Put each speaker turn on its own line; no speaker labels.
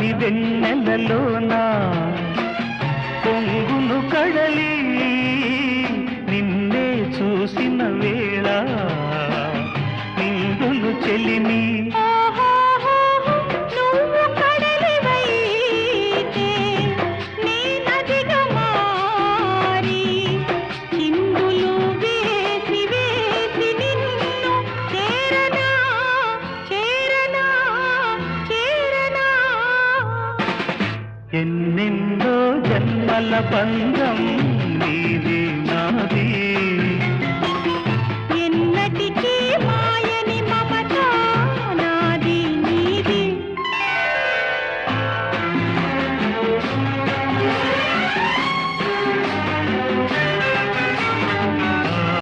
కమ్మని వెన్నెలలోనా పొంగును కడలి నిన్నే చూసిన వేళ నిండును చెలిమి ఎన్నెన్నో జన్మల బంధం